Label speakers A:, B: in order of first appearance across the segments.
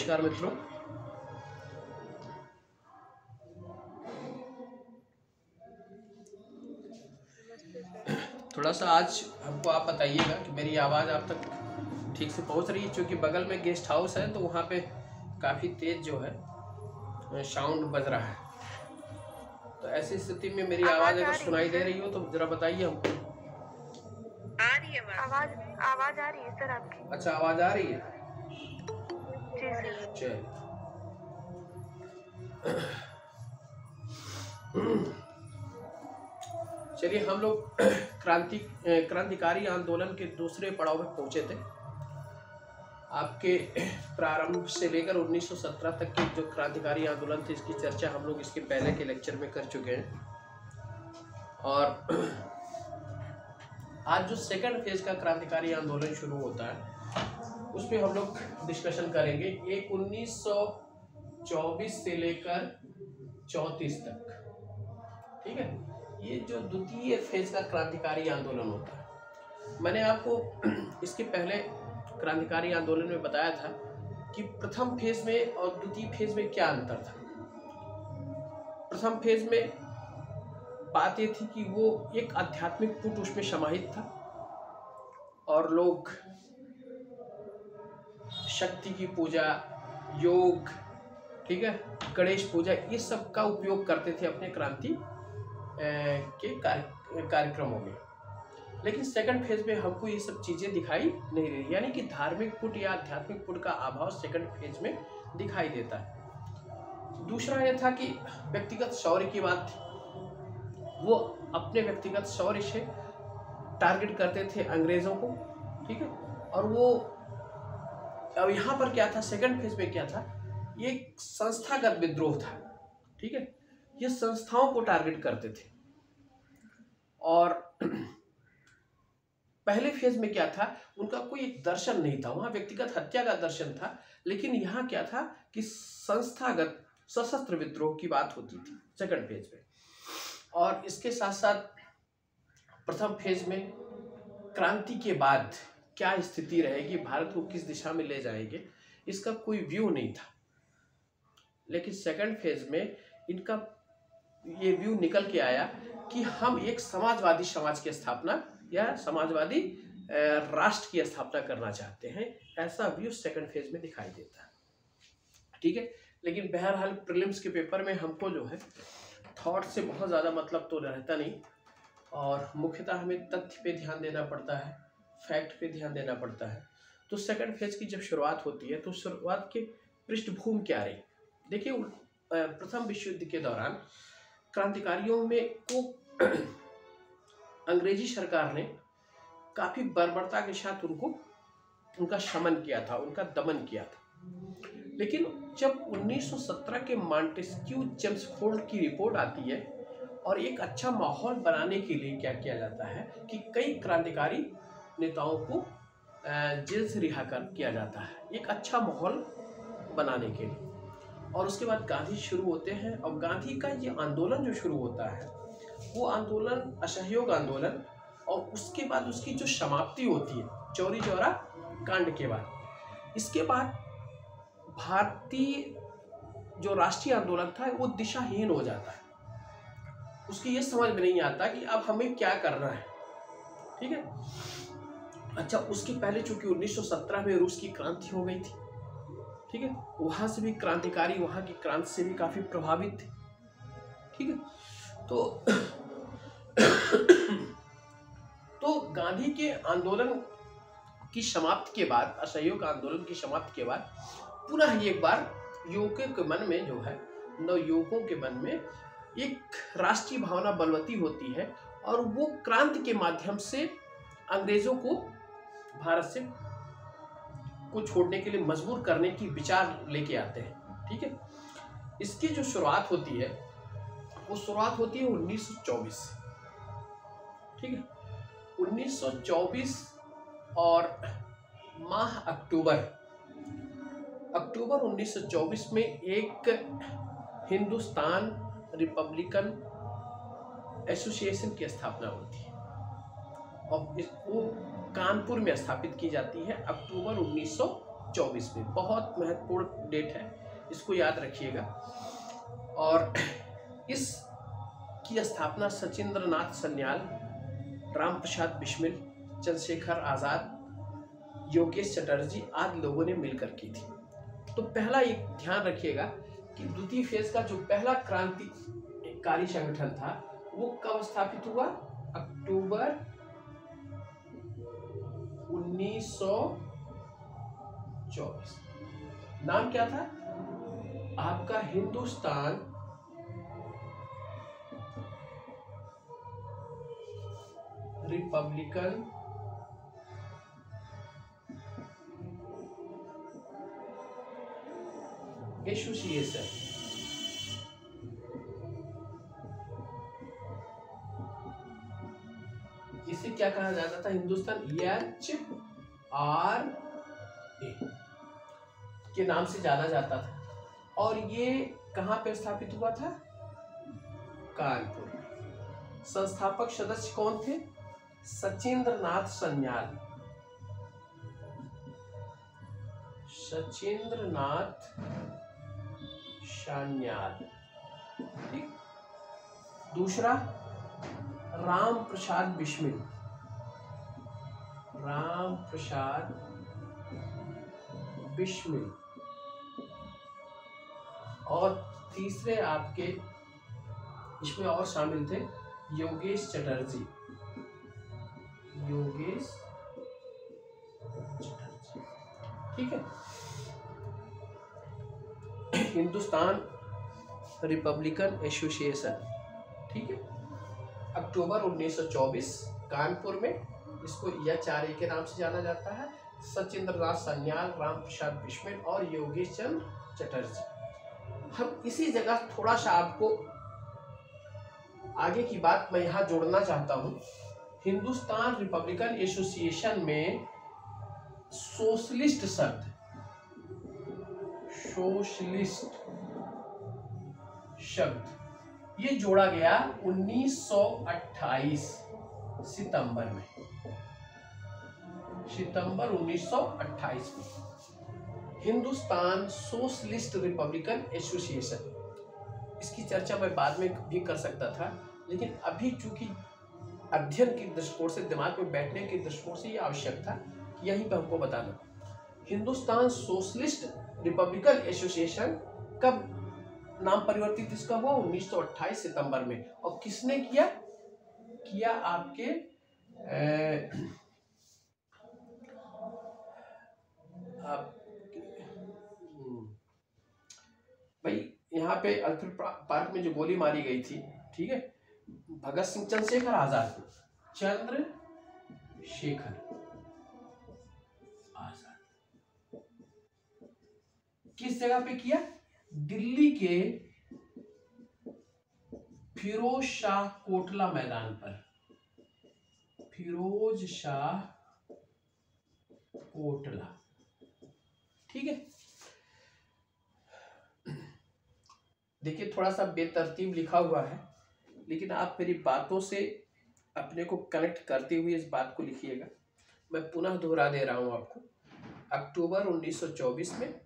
A: नमस्कार मित्रों। थोड़ा सा आज हमको आप बताइएगा कि मेरी आवाज़ आप तक ठीक से पहुंच रही है, क्योंकि बगल में गेस्ट हाउस है तो वहाँ पे काफ़ी तेज जो है साउंड बज रहा है। तो ऐसी स्थिति में मेरी आवाज़ अगर सुनाई दे रही हो तो ज़रा बताइए हमको।
B: आ रही है आवाज आ रही है सर आपकी।
A: अच्छा, आवाज़ आ रही है।
B: जी सर।
A: चल चलिए, हम लोग क्रांतिकारी आंदोलन के दूसरे पड़ाव में पहुंचे थे। आपके प्रारंभ से लेकर 1917 तक के जो क्रांतिकारी आंदोलन थे, इसकी चर्चा हम लोग इसके पहले के लेक्चर में कर चुके हैं। और आज जो सेकंड फेज का क्रांतिकारी आंदोलन शुरू होता है उसमें हम लोग डिस्कशन करेंगे। एक 1924 से लेकर 34 तक, ठीक है। ये जो द्वितीय फेज का क्रांतिकारी आंदोलन होता है, मैंने आपको इसके पहले क्रांतिकारी आंदोलन में बताया था कि प्रथम फेज में और द्वितीय फेज में क्या अंतर था। प्रथम फेज में बात ये थी कि वो एक आध्यात्मिक पुट उसमें समाहित था और लोग शक्ति की पूजा, योग, ठीक है, गणेश पूजा, ये सब का उपयोग करते थे अपने क्रांति के कार्यक्रमों में। लेकिन सेकंड फेज में हमको ये सब चीज़ें दिखाई नहीं रही, यानी कि धार्मिक पुट या आध्यात्मिक पुट का अभाव सेकंड फेज में दिखाई देता है। दूसरा यह था कि व्यक्तिगत शौर्य की बात थी। वो अपने व्यक्तिगत शौर्य से टारगेट करते थे अंग्रेज़ों को, ठीक है। और वो अब यहाँ पर क्या था, सेकंड फेज में क्या था, ये संस्थागत विद्रोह था, ठीक है। ये संस्थाओं को टारगेट करते थे। और पहले फेज में क्या था, उनका कोई एक दर्शन नहीं था, वहाँ व्यक्तिगत हत्या का दर्शन था। लेकिन यहाँ क्या था कि संस्थागत सशस्त्र विद्रोह की बात होती थी सेकंड फेज में। और इसके साथ साथ प्रथम फेज में क्रांति के बाद क्या स्थिति रहेगी, भारत को किस दिशा में ले जाएंगे, इसका कोई व्यू नहीं था। लेकिन सेकंड फेज में इनका ये व्यू निकल के आया कि हम एक समाजवादी समाज की स्थापना या समाजवादी राष्ट्र की स्थापना करना चाहते हैं। ऐसा व्यू सेकंड फेज में दिखाई देता है, ठीक है। लेकिन बहरहाल प्रीलिम्स के पेपर में हमको जो है थॉट से बहुत ज़्यादा मतलब तो रहता नहीं, और मुख्यतः हमें तथ्य पे ध्यान देना पड़ता है, फैक्ट पे ध्यान देना पड़ता है। तो सेकंड फेज की जब शुरुआत होती है तो शुरुआत के पृष्ठभूमि क्या रही। देखिए, प्रथम विश्व युद्ध के दौरान क्रांतिकारियों में को अंग्रेजी सरकार ने काफ़ी बर्बरता के साथ उनका शमन किया था, उनका दमन किया था। लेकिन जब 1917 के मॉन्टेस्क्यू चेम्सफोर्ड की रिपोर्ट आती है और एक अच्छा माहौल बनाने के लिए क्या किया जाता है कि कई क्रांतिकारी नेताओं को जेल से रिहा किया जाता है, एक अच्छा माहौल बनाने के लिए। और उसके बाद गांधी शुरू होते हैं, और गांधी का ये आंदोलन जो शुरू होता है वो आंदोलन असहयोग आंदोलन, और उसके बाद उसकी जो समाप्ति होती है चौरी चौरा कांड के बाद, इसके बाद भारतीय जो राष्ट्रीय आंदोलन था वो दिशाहीन हो जाता है। उसकी ये समझ में नहीं आता कि अब हमें क्या करना है, ठीक है। अच्छा, उसके पहले चूंकि 1917 में रूस की क्रांति हो गई थी, ठीक है, वहाँ से भी क्रांतिकारी वहाँ की क्रांति से भी काफ़ी प्रभावित थे, ठीक है। तो गांधी के आंदोलन की समाप्ति के बाद, असहयोग आंदोलन की समाप्ति के बाद पुनः एक बार युवकों के मन में जो है, नवयुवकों के मन में एक राष्ट्रीय भावना बलवती होती है, और वो क्रांति के माध्यम से अंग्रेजों को भारत से को छोड़ने के लिए मजबूर करने की विचार लेके आते हैं, ठीक है। इसकी जो शुरुआत होती है वो शुरुआत होती है 1924, ठीक है। 1924 और माह अक्टूबर 1924 में एक हिंदुस्तान रिपब्लिकन एसोसिएशन की स्थापना होती है, और इसको कानपुर में स्थापित की जाती है अक्टूबर 1924 1924 में। बहुत महत्वपूर्ण डेट है, इसको याद रखिएगा। और इस की स्थापना सचिंद्र नाथ सन्याल, राम प्रसाद बिस्मिल, चंद्रशेखर आजाद, योगेश चटर्जी आदि लोगों ने मिलकर की थी। तो पहला एक ध्यान रखिएगा कि द्वितीय फेज का जो पहला क्रांतिकारी संगठन था वो कब स्थापित हुआ? अक्टूबर 1924। नाम क्या था आपका? Hindustan Republican association. इसे क्या कहा जाता था? हिंदुस्तान HRA के नाम से जाना जाता था। और ये कहां पे स्थापित हुआ था? कानपुर में। संस्थापक सदस्य कौन थे? सचिंद्र नाथ सन्याल, सचिंद्र नाथ सन्याल, ठीक। दूसरा राम प्रसाद बिस्मिल, राम प्रसाद बिस्मिल। और तीसरे आपके इसमें और शामिल थे योगेश चटर्जी, योगेश चटर्जी, ठीक है। हिंदुस्तान रिपब्लिकन एसोसिएशन, ठीक है, अक्टूबर 1924 कानपुर में। इसको HRA के नाम से जाना जाता है। सचिंद्र नाथ सन्याल, राम प्रसाद बिस्मिल और योगेश चंद्र चटर्जी। हम इसी जगह थोड़ा सा आपको आगे की बात मैं यहाँ जोड़ना चाहता हूँ। हिंदुस्तान रिपब्लिकन एसोसिएशन में सोशलिस्ट शब्द, सोशलिस्ट शब्द ये जोड़ा गया 1928 सितंबर में, सितंबर 1928 में। हिंदुस्तान सोशलिस्ट रिपब्लिकन एसोसिएशन, इसकी चर्चा मैं बाद में भी कर सकता था, लेकिन अभी चूंकि अध्ययन के दृष्टिकोण से, दिमाग में बैठने के दृष्टिकोण से ये आवश्यक था कि यहीं पर हमको बताना। हिंदुस्तान सोशलिस्ट रिपब्लिकन एसोसिएशन कब नाम परिवर्तित इसका हुआ? 1928 सितंबर में। और किसने किया? आपके भाई यहाँ पे अल्फ्रेड पार्क में जो गोली मारी गई थी, ठीक है, भगत सिंह, चंद्रशेखर आजाद, चंद्रशेखर आजाद किस जगह पे किया? दिल्ली के फिरोज शाह कोटला मैदान पर, फिरोज शाह कोटला, ठीक है। देखिए थोड़ा सा बेतरतीब लिखा हुआ है, लेकिन आप मेरी बातों से अपने को कनेक्ट करते हुए इस बात को लिखिएगा। मैं पुनः दोहरा दे रहा हूं आपको। अक्टूबर 1924 में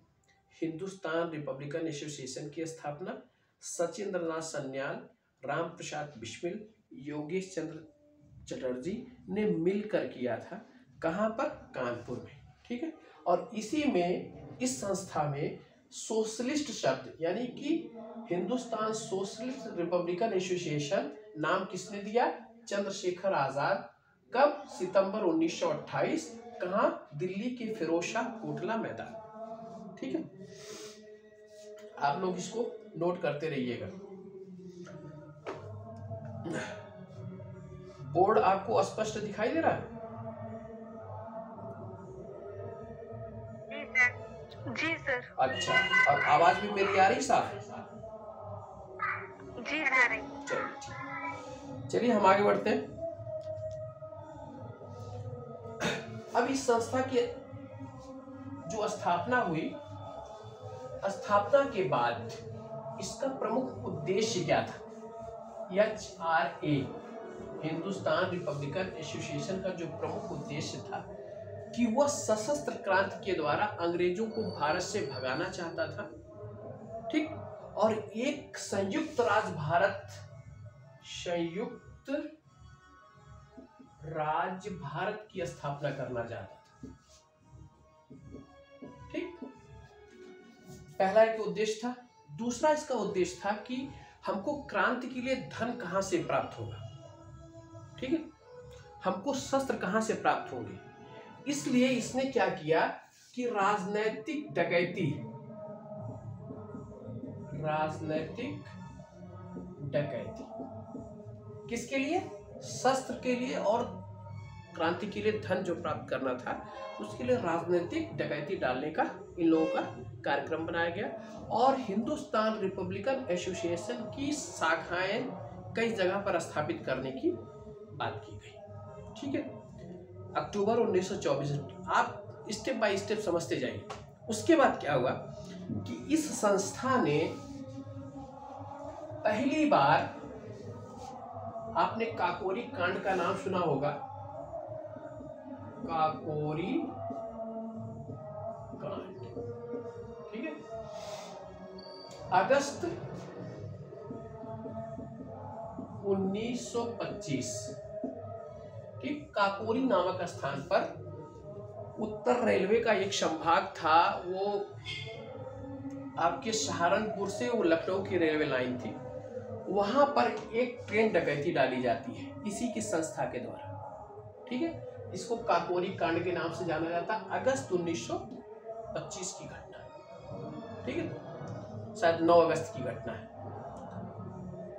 A: हिंदुस्तान रिपब्लिकन एसोसिएशन की स्थापना सचिंद्र नाथ सन्याल, राम प्रसाद बिस्मिल, योगेश चंद्र चटर्जी ने मिलकर किया था। कहाँ पर? कानपुर में, ठीक है। और इसी में, इस संस्था में सोशलिस्ट शब्द, यानी कि हिंदुस्तान सोशलिस्ट रिपब्लिकन एसोसिएशन नाम किसने दिया? चंद्रशेखर आजाद। कब? सितंबर 1928। कहाँ? दिल्ली के फिरोज शाह कोटला मैदान, ठीक है। आप लोग इसको नोट करते रहिएगा। बोर्ड आपको स्पष्ट दिखाई दे रहा है?
B: जी सर।
A: अच्छा, और आवाज भी मेरी आ रही साफ?
B: जी सर।
A: चलिए हम आगे बढ़ते हैं। अब इस संस्था की जो स्थापना हुई, स्थापना के बाद इसका प्रमुख उद्देश्य क्या था? HRA, हिंदुस्तान रिपब्लिकन एसोसिएशन का जो प्रमुख उद्देश्य था कि वह सशस्त्र क्रांति के द्वारा अंग्रेजों को भारत से भगाना चाहता था, ठीक, और एक संयुक्त राज्य भारत की स्थापना करना चाहता था, ठीक। पहला एक उद्देश्य था। दूसरा इसका उद्देश्य था कि हमको क्रांति के लिए धन कहां से प्राप्त होगा, ठीक है, हमको शस्त्र कहां से प्राप्त होंगे। इसलिए इसने क्या किया कि राजनैतिक डकैती किसके लिए? शस्त्र के लिए, और क्रांति के लिए धन जो प्राप्त करना था उसके लिए राजनीतिक डकैती डालने का इन लोगों का कार्यक्रम बनाया गया। और हिंदुस्तान रिपब्लिकन एसोसिएशन की शाखाएं कई जगह पर स्थापित करने की बात की गई, ठीक है। अक्टूबर 1924, आप स्टेप बाय स्टेप समझते जाइए। उसके बाद क्या हुआ कि इस संस्था ने पहली बार, आपने काकोरी कांड का नाम सुना होगा, काकोरी कांड, ठीक है, अगस्त 1925, ठीक, काकोरी नामक स्थान पर उत्तर रेलवे का एक संभाग था, वो आपके सहारनपुर से वो लखनऊ की रेलवे लाइन थी, वहां पर एक ट्रेन डकैती डाली जाती है इसी की संस्था के द्वारा, ठीक है। इसको काकोरी कांड के नाम से जाना जाता है। अगस्त 1925 की घटना है, ठीक है, शायद 9 अगस्त की घटना है।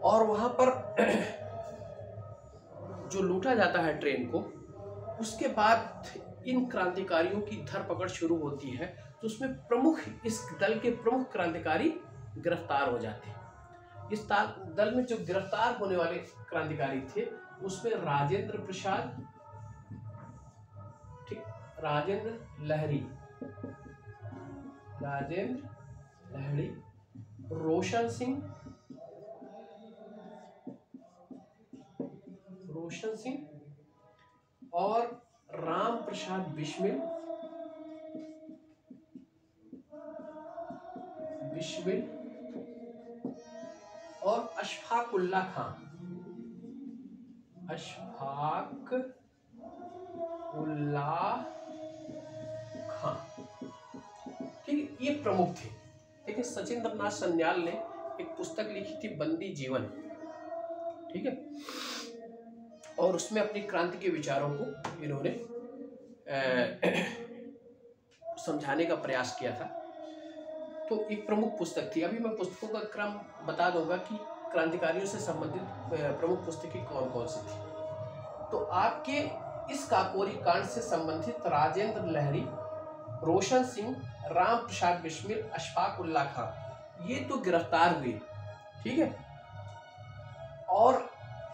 A: और वहां पर जो लूटा जाता है ट्रेन को, उसके बाद इन क्रांतिकारियों की धरपकड़ शुरू होती है, तो उसमें प्रमुख, इस दल के प्रमुख क्रांतिकारी गिरफ्तार हो जाते हैं। इस दल में जो गिरफ्तार होने वाले क्रांतिकारी थे उसमें राजेंद्र प्रसाद, ठीक, राजेंद्र लहरी, रोशन सिंह और राम प्रसाद बिस्मिल और अशफाक उल्ला खां, ठीक, ये प्रमुख थे। देखिए, सचिंद्र नाथ सन्याल ने एक पुस्तक लिखी थी, बंदी जीवन, ठीक है, और उसमें अपनी क्रांति के विचारों को इन्होंने समझाने का प्रयास किया था। तो एक प्रमुख पुस्तक थी। अभी मैं पुस्तकों का क्रम बता दूंगा कि क्रांतिकारियों से संबंधित प्रमुख पुस्तकें कौन कौन सी थी। तो आपके इस काकोरी कांड से संबंधित राजेंद्र लहरी, रोशन सिंह, राम प्रसाद बिस्मिल, अशफाक उल्ला खां, ये तो गिरफ्तार हुए, ठीक है। और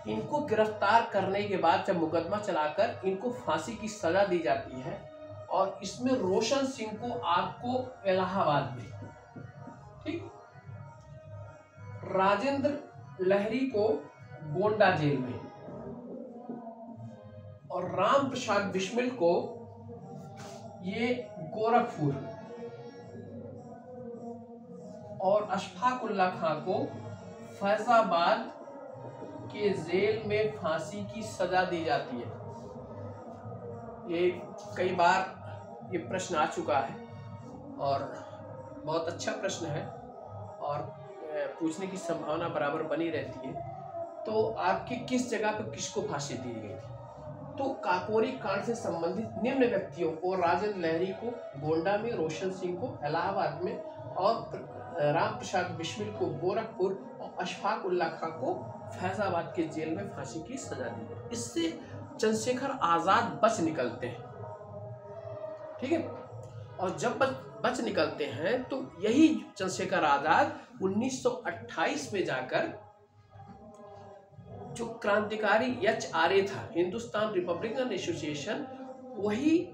A: इनको गिरफ्तार करने के बाद जब मुकदमा चलाकर इनको फांसी की सजा दी जाती है, और इसमें रोशन सिंह को आपको इलाहाबाद में, ठीक, राजेंद्र लहरी को गोंडा जेल में, और राम प्रसाद बिस्मिल को ये गोरखपुर, और अशफाक उल्ला खां को फैजाबाद के जेल में फांसी की सजा दी जाती है। ये कई बार ये प्रश्न आ चुका है और बहुत अच्छा प्रश्न है, और पूछने की संभावना बराबर बनी रहती है। तो आपकी किस जगह पर किसको फांसी दी गई थी? तो काकोरी कांड से संबंधित निम्न व्यक्तियों को, राजेंद्र लहरी को गोंडा में, रोशन सिंह को इलाहाबाद में, और राम प्रसाद बिस्मिल को गोरखपुर, और अशफाक उल्ला खां को फैजाबाद के जेल में फांसी की सजा दी गई। इससे चंद्रशेखर आजाद बच निकलते हैं, ठीक है। और जब बच निकलते हैं तो यही चंद्रशेखर आजाद 1928 में जाकर जो क्रांतिकारी HRA था, हिंदुस्तान रिपब्लिकन एसोसिएशन, वही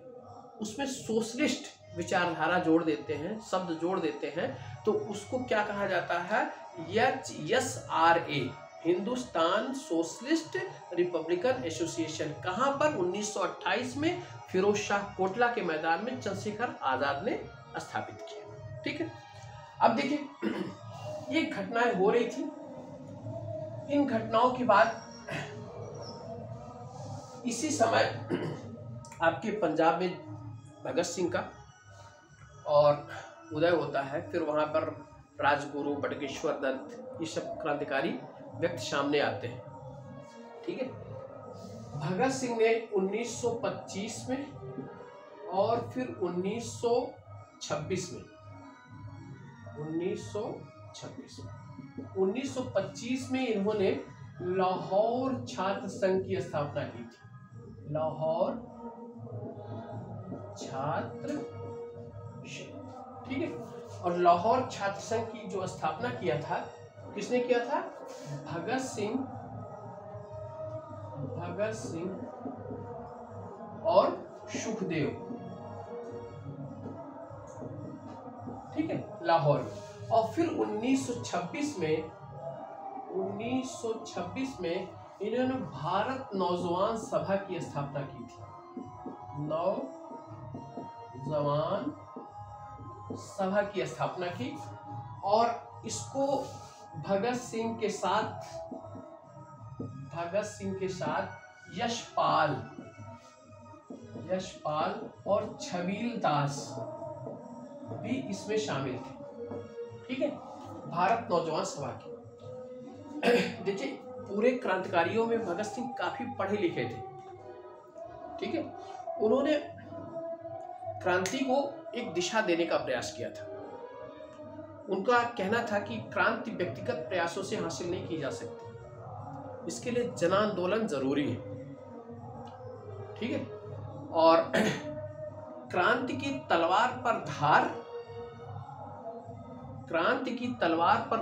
A: उसमें सोशलिस्ट विचारधारा जोड़ देते हैं, शब्द जोड़ देते हैं। तो उसको क्या कहा जाता है? HSRA, Hindustan socialist Republican association. कहाँ पर? 1928 में फिरोज शाह कोटला के मैदान में चंद्रशेखर आजाद ने स्थापित किया। ठीक है, अब देखिए ये घटनाएं हो रही थी। इन घटनाओं के बाद इसी समय आपके पंजाब में भगत सिंह का और उदय होता है। फिर वहां पर राजगुरु, बटुकेश्वर दत्त, ये सब क्रांतिकारी व्यक्ति सामने आते हैं। ठीक है, भगत सिंह ने 1925 में और फिर 1926 में 1925 में इन्होंने लाहौर छात्र संघ की स्थापना की थी। लाहौर छात्र संघ, ठीक है। और लाहौर छात्र संघ की जो स्थापना किया था, किसने किया था? भगत सिंह और सुखदेव। ठीक है, लाहौर में। और फिर 1926 में इन्होंने भारत नौजवान सभा की स्थापना की थी। नौजवान सभा की स्थापना की और इसको भगत सिंह के साथ यशपाल और छबील दास भी इसमें शामिल थे। ठीक है, भारत नौजवान सभा की। देखिए, पूरे क्रांतिकारियों में भगत सिंह काफी पढ़े लिखे थे। ठीक है, उन्होंने क्रांति को एक दिशा देने का प्रयास किया था। उनका कहना था कि क्रांति व्यक्तिगत प्रयासों से हासिल नहीं की जा सकती, इसके लिए जन आंदोलन जरूरी है। ठीक है, और क्रांति की तलवार पर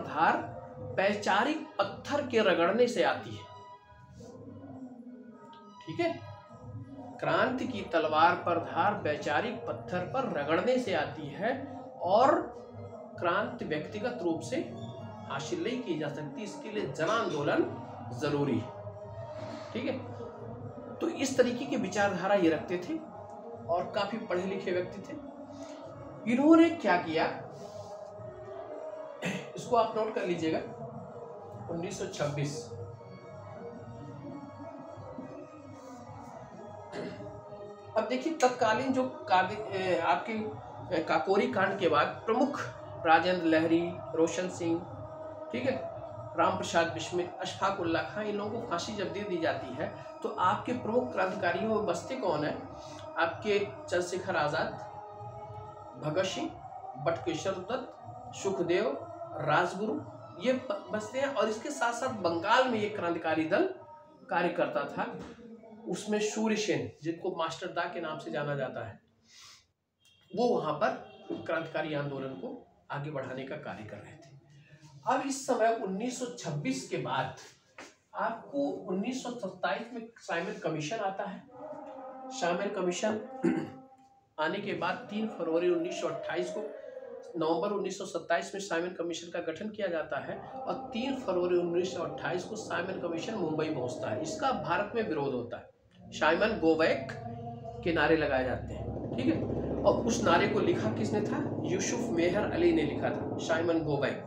A: धार वैचारिक पत्थर के रगड़ने से आती है। ठीक है, क्रांति की तलवार पर धार वैचारिक पत्थर पर रगड़ने से आती है और क्रांति व्यक्तिगत रूप से हासिल नहीं की जा सकती, इसके लिए जन आंदोलन जरूरी है। ठीक है, तो इस तरीके की विचारधारा ये रखते थे और काफी पढ़े लिखे व्यक्ति थे। इन्होंने क्या किया, इसको आप नोट कर लीजिएगा। 1926 अब देखिए, तत्कालीन जो आपके काकोरी कांड के बाद प्रमुख राजेंद्र लहरी, रोशन सिंह, ठीक है, राम प्रसाद बिस्मिल, अशफाक उल्लाह खां, इन लोगों को फांसी जब दे दी जाती है तो आपके प्रमुख क्रांतिकारियों में बसते कौन है? आपके चंद्रशेखर आजाद, भगत सिंह, बटुकेश्वर दत्त, सुखदेव, राजगुरु, ये बसते हैं। और इसके साथ साथ बंगाल में ये क्रांतिकारी दल कार्य करता था। उसमें सूर्यसेन, जिनको मास्टर दा के नाम से जाना जाता है, वो वहां पर क्रांतिकारी आंदोलन को आगे बढ़ाने का कार्य कर रहे थे। अब इस समय 1926 के बाद आपको 1927 में साइमन कमीशन आता है। साइमन कमीशन आने के बाद 3 फरवरी 1928 को, नवंबर 1927 में साइमन कमीशन का गठन किया जाता है और 3 फरवरी 1928 को साइमन कमीशन मुंबई पहुंचता है। इसका भारत में विरोध होता है। साइमन गो बैक के नारे लगाए जाते हैं। ठीक है, और उस नारे को लिखा किसने था? यूसुफ मेहर अली ने लिखा था, साइमन गो बैक।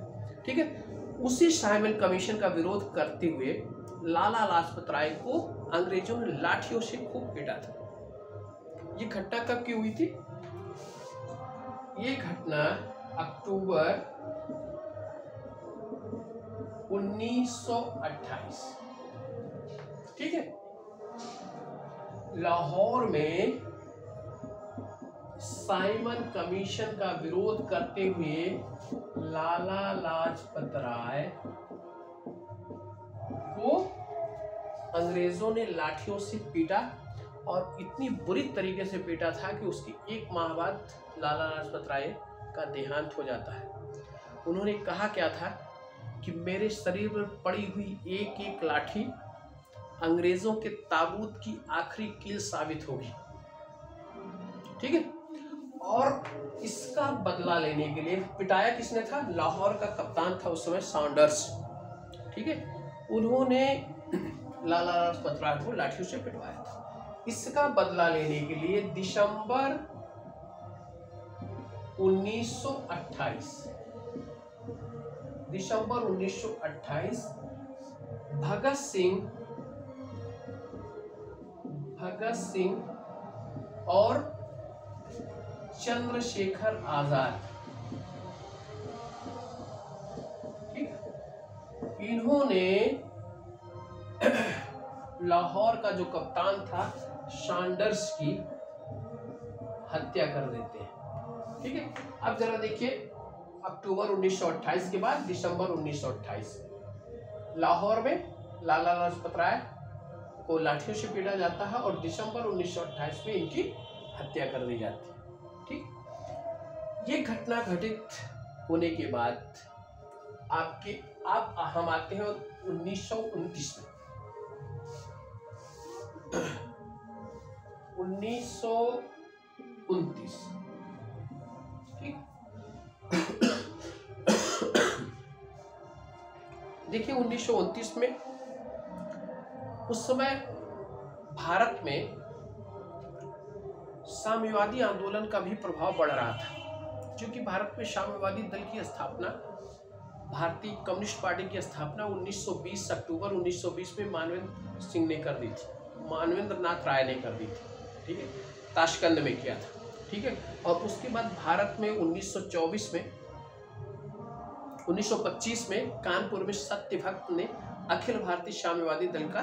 A: ठीक है, उसी साइमन कमीशन का विरोध करते हुए लाला लाजपत राय को अंग्रेजों ने लाठियों से खूब पीटा था। ये घटना कब की हुई थी? ये घटना अक्टूबर 1928, ठीक है, लाहौर में साइमन कमीशन का विरोध करते हुए लाला लाजपत राय को अंग्रेजों ने लाठियों से पीटा और इतनी बुरी तरीके से पीटा था कि उसकी 1 माह बाद लाला लाजपत राय का देहांत हो जाता है। उन्होंने कहा क्या था कि मेरे शरीर पर पड़ी हुई एक एक लाठी अंग्रेजों के ताबूत की आखिरी कील साबित होगी। ठीक है, और इसका बदला लेने के लिए पिटाया किसने था? लाहौर का कप्तान था उस समय सॉन्डर्स। ठीक है, उन्होंने लाला लाजपत राय को लाठियों से पिटवाया था। इसका बदला लेने के लिए दिसंबर 1928 भगत सिंह और चंद्रशेखर आजाद, ठीक, इन्होंने लाहौर का जो कप्तान था सैंडर्स की हत्या कर देते हैं। ठीक है, अब जरा देखिए, अक्टूबर 1928 के बाद दिसंबर 1928 लाहौर में लाला लाजपत राय को लाठियों से पीटा जाता है और दिसंबर 1928 में इनकी हत्या कर दी जाती है। ठीक, ये घटना घटित होने के बाद अब हम आते हैं 1929 में। 1929, ठीक, देखिए 1929 में उस समय भारत में साम्यवादी आंदोलन का भी प्रभाव बढ़ रहा था, क्योंकि भारत में साम्यवादी दल की स्थापना, भारतीय कम्युनिस्ट पार्टी की स्थापना 1920 अक्टूबर 1920 में मानवेंद्र सिंह ने कर दी थी, मानवेंद्र नाथ राय ने कर दी थी। ठीक है, ताशकंद में किया था। ठीक है, और उसके बाद भारत में 1925 में कानपुर में सत्यभक्त ने अखिल भारतीय साम्यवादी दल का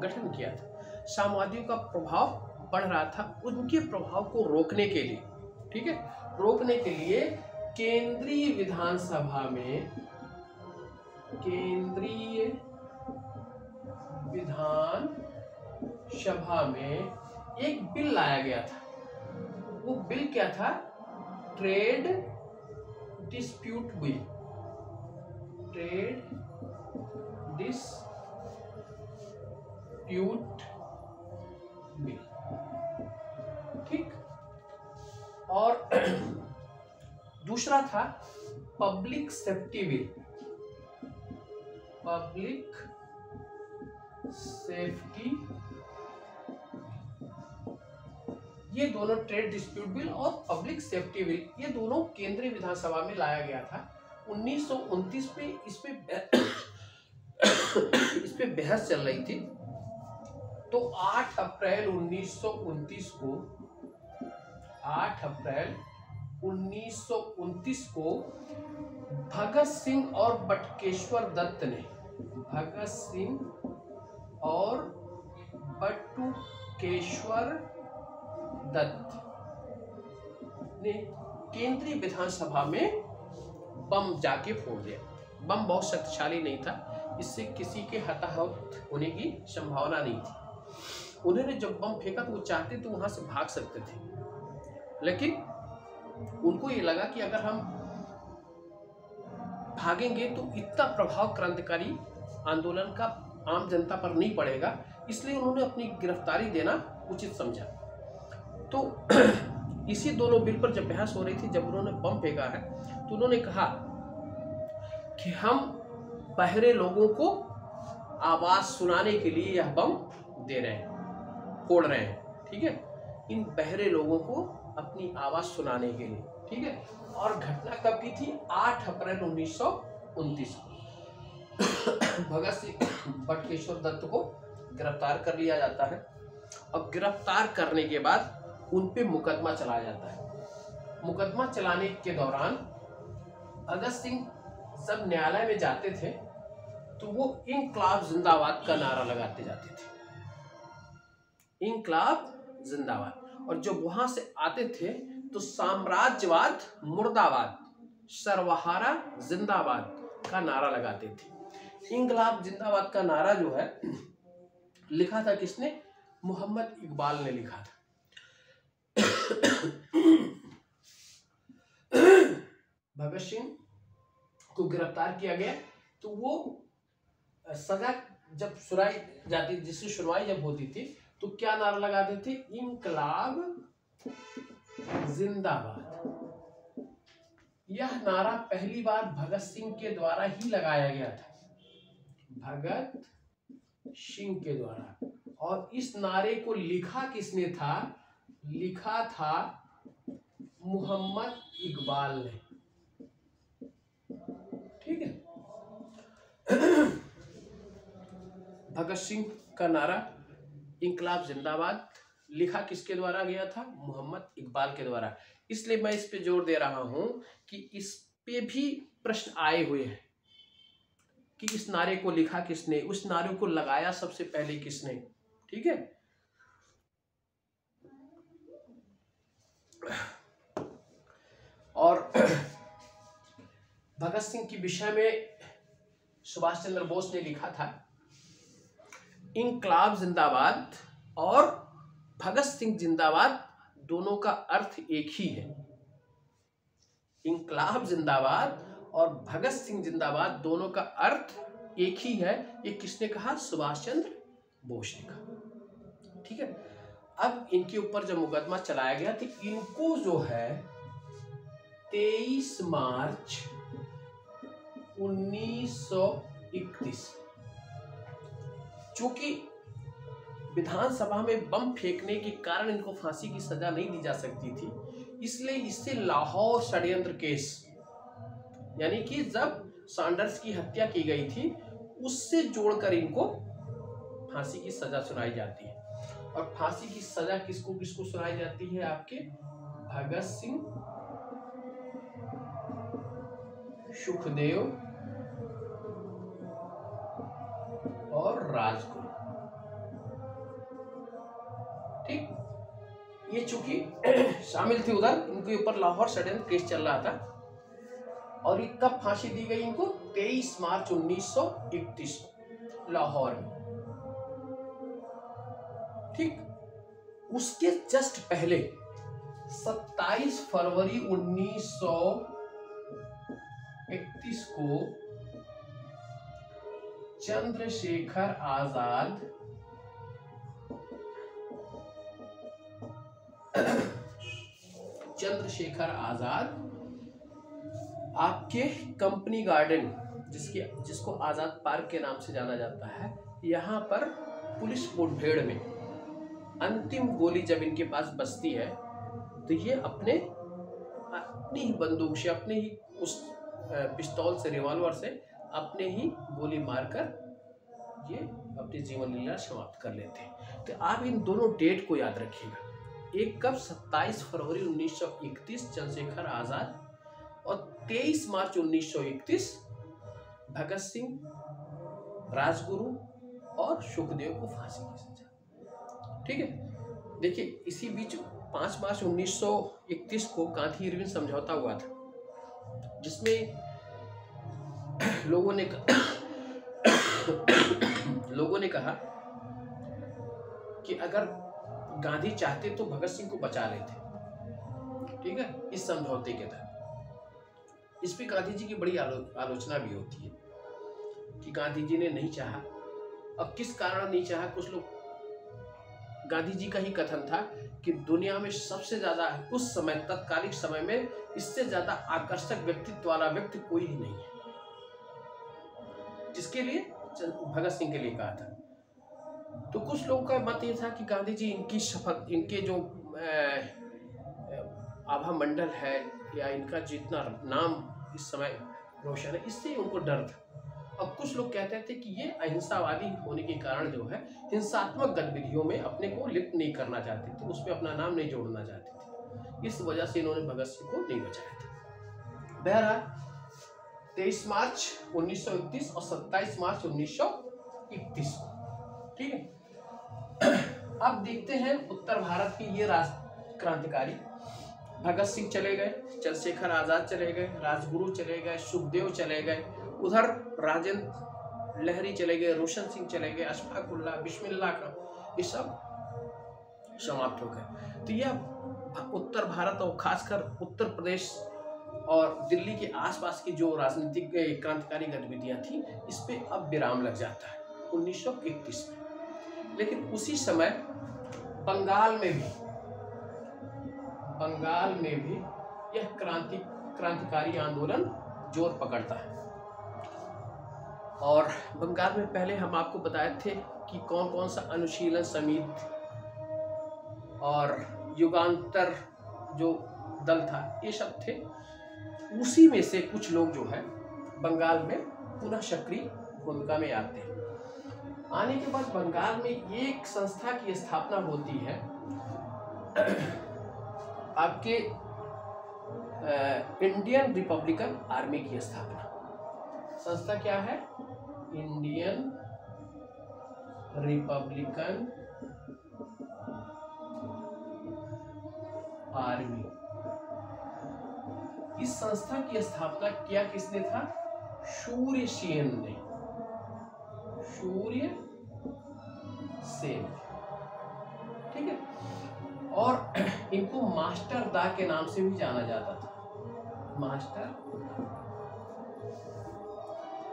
A: गठन किया था। साम्यवादियों का प्रभाव बढ़ रहा था, उनके प्रभाव को रोकने के लिए, ठीक है, रोकने के लिए केंद्रीय विधानसभा में एक बिल लाया गया था। वो बिल क्या था? Trade dispute bill. ठीक, और दूसरा था पब्लिक सेफ्टी बिल। ये दोनों, ट्रेड डिस्प्यूट बिल और पब्लिक सेफ्टी बिल, ये दोनों केंद्रीय विधानसभा में लाया गया था 1929 में। इस पे बहस चल रही थी। तो 8 अप्रैल 1929 को भगत सिंह और बटुकेश्वर दत्त ने केंद्रीय विधानसभा में बम जाके फोड़ दिया। बम बहुत शक्तिशाली नहीं था, इससे किसी के हताहत होने की संभावना नहीं थी। उन्होंने जब बम फेंका तो वो चाहते तो वहां से भाग सकते थे, लेकिन उनको ये लगा कि अगर हम भागेंगे तो इतना प्रभाव क्रांतिकारी आंदोलन का आम जनता पर नहीं पड़ेगा, इसलिए उन्होंने अपनी गिरफ्तारी देना उचित समझा। तो इसी दोनों बिल पर जब बहस हो रही थी, जब उन्होंने बम फेंका है, तो उन्होंने कहा कि हम बहरे लोगों को आवाज सुनाने के लिए यह बम दे रहे हैं, फोड़ रहे हैं। ठीक है, इन बहरे लोगों को अपनी आवाज सुनाने के लिए। ठीक है, और घटना कब की थी? 8 अप्रैल 1929 को भगत सिंह बटुकेश्वर दत्त को गिरफ्तार कर लिया जाता है। अब गिरफ्तार करने के बाद उन पे मुकदमा चलाया जाता है। मुकदमा चलाने के दौरान भगत सिंह जब न्यायालय में जाते थे तो वो इंकलाब जिंदाबाद का नारा लगाते जाते थे, इंकलाब जिंदाबाद। और जब वहां से आते थे तो साम्राज्यवाद मुर्दाबाद, सर्वहारा जिंदाबाद का नारा लगाते थे। इंकलाब जिंदाबाद का नारा जो है लिखा था किसने? मोहम्मद इकबाल ने लिखा था। भगत सिंह को गिरफ्तार किया गया तो वो सजा जब सुनाई जाती, जिसकी सुनवाई जब होती थी, तो क्या नारा लगाते थे? इंकलाब जिंदाबाद। यह नारा पहली बार भगत सिंह के द्वारा ही लगाया गया था। भगत सिंह के द्वारा। और इस नारे को लिखा किसने था? लिखा था मोहम्मद इकबाल ने। ठीक है। भगत सिंह का नारा इंकलाब जिंदाबाद लिखा किसके द्वारा गया था? मोहम्मद इकबाल के द्वारा। इसलिए मैं इस पे जोर दे रहा हूं कि इस पे भी प्रश्न आए हुए हैं कि इस नारे को लिखा किसने, उस नारे को लगाया सबसे पहले किसने। ठीक है। और भगत सिंह के विषय में सुभाष चंद्र बोस ने लिखा था, इंकलाब जिंदाबाद और भगत सिंह जिंदाबाद दोनों का अर्थ एक ही है। इंकलाब जिंदाबाद और भगत सिंह जिंदाबाद दोनों का अर्थ एक ही है। ये किसने कहा? सुभाष चंद्र बोस ने कहा। ठीक है। अब इनके ऊपर जब मुकदमा चलाया गया तो इनको जो है 23 मार्च 1931, चूंकि विधानसभा में बम फेंकने के कारण इनको फांसी की सजा नहीं दी जा सकती थी, इसलिए इससे लाहौर षड्यंत्र केस, यानी कि जब सैंडर्स की हत्या की गई थी उससे जोड़कर इनको फांसी की सजा सुनाई जाती है। और फांसी की सजा किसको किसको सुनाई जाती है? आपके भगत सिंह, सुखदेव और राजगुरु। ठीक। ये चूंकि शामिल थे उधर, इनके ऊपर लाहौर षड्यंत्र केस चल रहा था। और ये कब फांसी दी गई इनको? 23 मार्च 1931 को लाहौर में। ठीक। उसके जस्ट पहले 27 फरवरी 1931 को चंद्रशेखर आजाद आपके कंपनी गार्डन, जिसको आजाद पार्क के नाम से जाना जाता है, यहाँ पर पुलिस मुठभेड़ में अंतिम गोली जब इनके पास बचती है तो ये अपनी ही बंदूक से, अपने ही उस पिस्तौल से, रिवॉल्वर से अपने ही गोली मारकर ये अपनी जीवन लीला समाप्त कर लेते हैं। तो आप इन दोनों डेट को याद रखिएगा। एक कब? 27 फरवरी 1931 चंद्रशेखर आजाद, और 23 मार्च 1931 भगत सिंह, राजगुरु और सुखदेव को फांसी की सजा। ठीक है। देखिए, इसी बीच 5 मार्च 1931 को गांधी इरविन समझौता हुआ था, जिसमें लोगों ने कहा कि अगर गांधी चाहते तो भगत सिंह को बचा लेते। ठीक है। इस समझौते के तहत इस पे गांधी जी की बड़ी आलोचना भी होती है कि गांधी जी ने नहीं चाहा। अब किस कारण नहीं चाहा? कुछ लोग, गांधी जी का ही कथन था कि दुनिया में सबसे ज्यादा उस समय, तत्कालिक समय में, इससे ज्यादा आकर्षक व्यक्तित्व वाला व्यक्ति कोई ही नहीं है। जिसके लिए? भगत सिंह के लिए कहा था। तो कुछ लोगों का मत ये था कि गांधी जी इनकी शपथ, इनके जो आभा मंडल है या इनका जितना नाम इस समय रोशन है, इससे उनको डर था। अब कुछ लोग कहते थे कि ये अहिंसावादी होने के कारण जो है हिंसात्मक गतिविधियों में अपने को लिप्त नहीं करना चाहते थे, उसमें अपना नाम नहीं जोड़ना चाहते थे। इस वजह से इन्होंने भगत सिंह को नहीं बचाया था। बहरहाल 23 मार्च 1931 और 27 मार्च 1931 को। ठीक है। अब देखते हैं उत्तर भारत के ये क्रांतिकारी। भगत सिंह चले गए, चंद्रशेखर आजाद चले गए, राजगुरु चले गए, सुखदेव चले गए, उधर राजेंद्र लहरी चले गए, रोशन सिंह चले गए, अशफाक उल्लाह, बिस्मिल्लाह खां, ये सब समाप्त हो गए। तो यह उत्तर भारत और खासकर उत्तर प्रदेश और दिल्ली के आसपास की जो राजनीतिक क्रांतिकारी गतिविधियां थी, इस पे अब विराम लग जाता है 1931 में। लेकिन उसी समय बंगाल में भी यह क्रांतिकारी आंदोलन जोर पकड़ता है। और बंगाल में पहले हम आपको बताए थे कि कौन कौन सा अनुशीलन समिति और युगांतर जो दल था ये सब थे। उसी में से कुछ लोग जो है बंगाल में पुनः सक्रिय भूमिका में आते हैं। आने के बाद बंगाल में एक संस्था की स्थापना होती है, आपके इंडियन रिपब्लिकन आर्मी की स्थापना। संस्था क्या है? Indian Republican army. इस संस्था की स्थापना किया किसने था? सूर्यसेन ने। सूर्यसेन, ठीक है। और इनको मास्टर दा के नाम से भी जाना जाता था, मास्टर।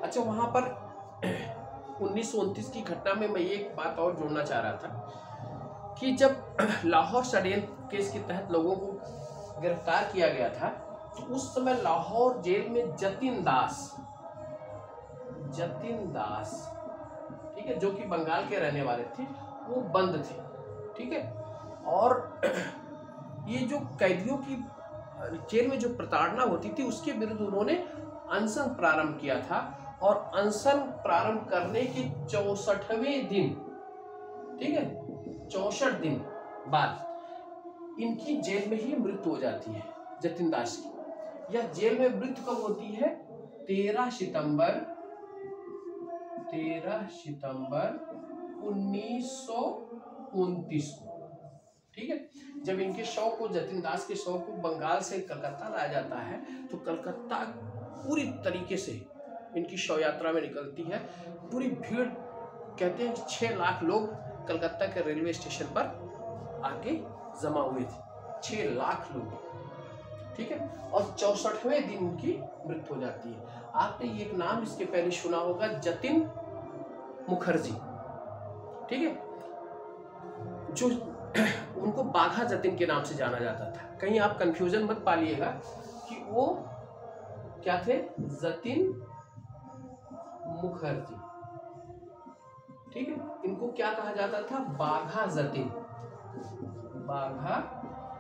A: अच्छा, वहां पर 1929 की घटना में मैं एक बात और जोड़ना चाह रहा था कि जब लाहौर षड्यंत्र केस के तहत लोगों को गिरफ्तार किया गया था, तो उस समय लाहौर जेल में जतिन दास, ठीक है, जो कि बंगाल के रहने वाले थे, वो बंद थे, ठीक है। और ये जो कैदियों की जेल में जो प्रताड़ना होती थी उसके विरुद्ध उन्होंने अनशन प्रारंभ किया था। और अनशन प्रारंभ करने के 64वें दिन, ठीक है, 64 दिन बाद इनकी जेल में ही मृत्यु हो जाती है, जतिन दास की। यह जेल में मृत्यु कब होती है? 13 सितंबर 1929 को, ठीक है। जब इनके शव को, जतिन दास के शव को बंगाल से कलकत्ता लाया जाता है, तो कलकत्ता पूरी तरीके से इनकी शव यात्रा में निकलती है। पूरी भीड़, कहते हैं 6 लाख लोग कलकत्ता के रेलवे स्टेशन पर आके जमा हुए थे, 6 लाख लोग, ठीक है। और 64वें दिन उनकी मृत्यु हो जाती है। आपने एक नाम इसके पहले सुना होगा, जतिन मुखर्जी, ठीक है, जो उनको बाघा जतिन के नाम से जाना जाता था। कहीं आप कंफ्यूजन मत पालिएगा कि वो क्या थे, जतिन मुखर्जी, ठीक है। इनको क्या कहा जाता था? बाघा जतिन, बाघा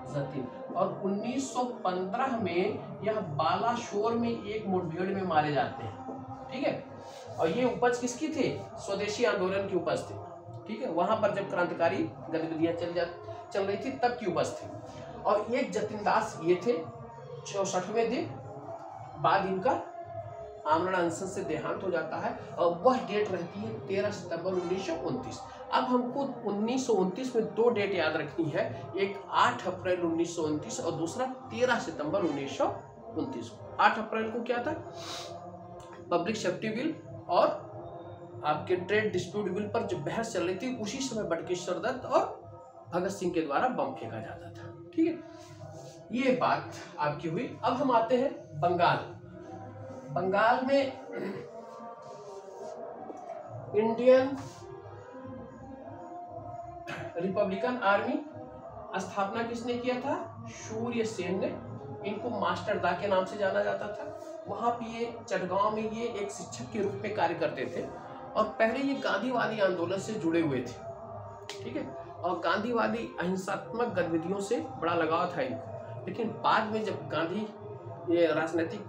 A: जतिन। और 1915 में यह बालाशोर में एक मुठभेड़ में मारे जाते हैं, ठीक है। और ये उपज किसकी थी? स्वदेशी आंदोलन की उपज थी, ठीक है। वहां पर जब क्रांतिकारी गतिविधियां चल रही थी तब की उपज थी। और एक जतिन दास ये थे, 64वें दिन बाद इनका आमरण अनशन से देहांत हो जाता है। और वह डेट रहती है 13 सितंबर 1929। अब हमको 1929 में 2 डेट याद रखनी है, एक 8 अप्रैल 1929 और दूसरा 13 सितंबर 1929। 8 अप्रैल को क्या था? पब्लिक सेफ्टी बिल और आपके ट्रेड डिस्प्यूट बिल पर जो बहस चल रही थी, उसी समय बटुकेश्वर दत्त और भगत सिंह के द्वारा बम फेंका जाता था, ठीक है। ये बात आपकी हुई। अब हम आते हैं बंगाल। बंगाल में इंडियन रिपब्लिकन आर्मी स्थापना किसने किया था? सूर्यसेन ने। इनको मास्टर दा के नाम से जाना जाता था। वहां पे ये चटगांव में ये एक शिक्षक के रूप में कार्य करते थे और पहले ये गांधीवादी आंदोलन से जुड़े हुए थे, ठीक है। और गांधीवादी अहिंसात्मक गतिविधियों से बड़ा लगाव था इनको। लेकिन बाद में जब गांधी ये राजनीतिक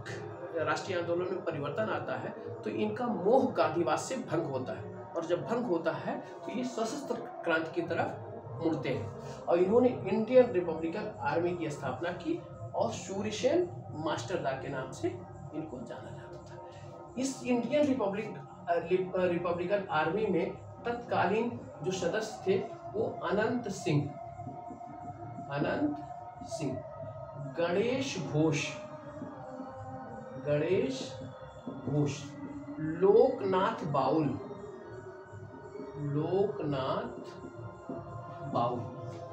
A: राष्ट्रीय आंदोलन में परिवर्तन आता है तो इनका मोह गांधीवाद से भंग होता है। और जब भंग होता है तो ये सशस्त्र क्रांति की तरफ मुड़ते हैं और इन्होंने इंडियन रिपब्लिकन आर्मी की स्थापना की और सूर्यसेन मास्टर दा के नाम से इनको जाना जाता था। इस इंडियन रिपब्लिकन आर्मी में तत्कालीन जो सदस्य थे वो अनंत सिंह, गणेश घोष, लोकनाथ बाउल,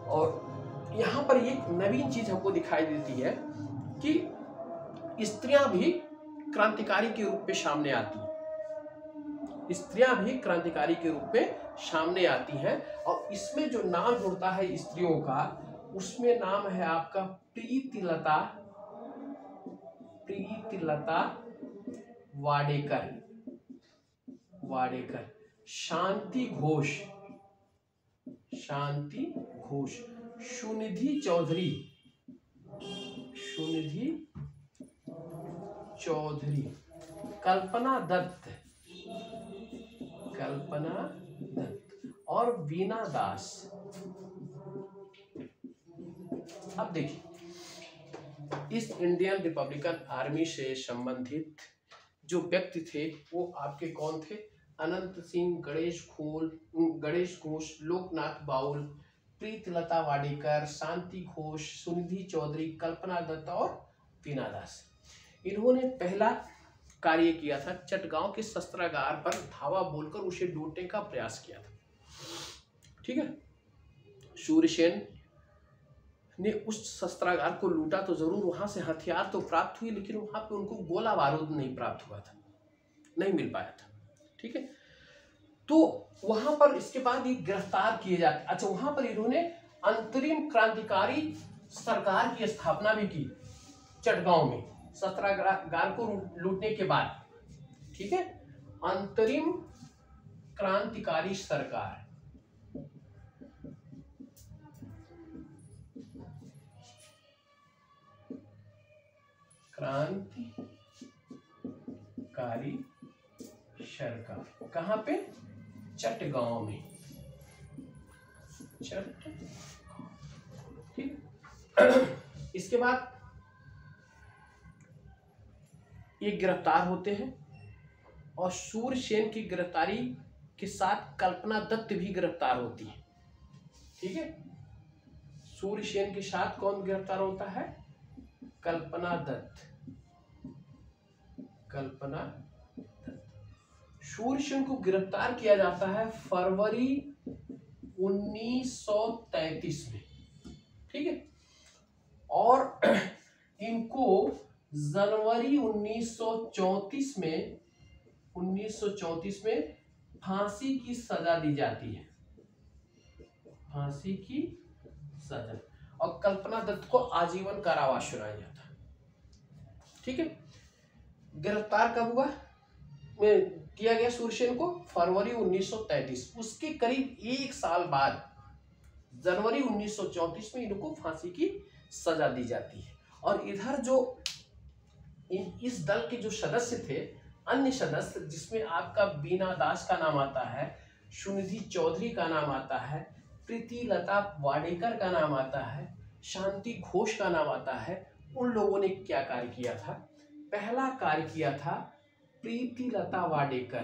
A: और यहाँ पर एक नवीन चीज हमको दिखाई देती है कि स्त्रियां भी क्रांतिकारी के रूप में सामने आती हैं। स्त्रियां भी क्रांतिकारी के रूप में सामने आती हैं और इसमें जो नाम जुड़ता है स्त्रियों का, उसमें नाम है आपका प्रीतिलता वाडेकर। वाडेकर, शांति घोष, शांति घोष, सुनिधि चौधरी, सुनिधि चौधरी, कल्पना दत्त, कल्पना दत्त और वीना दास। अब देखिए, इस इंडियन रिपब्लिकन आर्मी से संबंधित जो व्यक्ति थे वो आपके कौन थे? अनंत सिंह, गणेश घोष, लोकनाथ बाउल, प्रीतलता वाडेकर, शांति घोष, सुनिधि चौधरी, कल्पना दत्त और वीना दास। इन्होंने पहला कार्य किया था, चटगांव के शस्त्रागार पर धावा बोलकर उसे लूटने का प्रयास किया था। ठीक है, सूर्यसेन ने उस शस्त्रागार को लूटा तो जरूर, वहां से हथियार तो प्राप्त हुई, लेकिन वहां पे उनको गोला बारूद नहीं प्राप्त हुआ था, नहीं मिल पाया था। ठीक है, तो वहां पर इसके बाद ये गिरफ्तार किए जाते। अच्छा, वहां पर इन्होंने अंतरिम क्रांतिकारी सरकार की स्थापना भी की चटगांव में, शस्त्रागार को लूटने के बाद। ठीक है, अंतरिम क्रांतिकारी सरकार, क्रांतिकारी सरकार कहां पे? चटगांव में, ठीक। इसके बाद ये गिरफ्तार होते हैं और सूर्यसेन की गिरफ्तारी के साथ कल्पना दत्त भी गिरफ्तार होती है। ठीक है, सूर्यसेन के साथ कौन गिरफ्तार होता है? कल्पना दत्त, कल्पना दत्त। सूर्यसेन को गिरफ्तार किया जाता है फरवरी 1933 में। ठीक है, और इनको जनवरी 1934 में फांसी की सजा दी जाती है, फांसी की सजा, और कल्पना दत्त को आजीवन कारावास सुनाया जाता है। ठीक है, गिरफ्तार कब हुआ किया गया सूर्यसेन को? फरवरी 1933। उसके करीब एक साल बाद जनवरी 1934 में इनको फांसी की सजा दी जाती है। और इधर जो इस दल के जो सदस्य थे, अन्य सदस्य, जिसमें आपका वीना दास का नाम आता है, सुनिधि चौधरी का नाम आता है, प्रीतिलता वाडेकर का नाम आता है, शांति घोष का नाम आता है, उन लोगों ने क्या कार्य किया था? पहला कार्य किया था प्रीतिलता वाडेकर,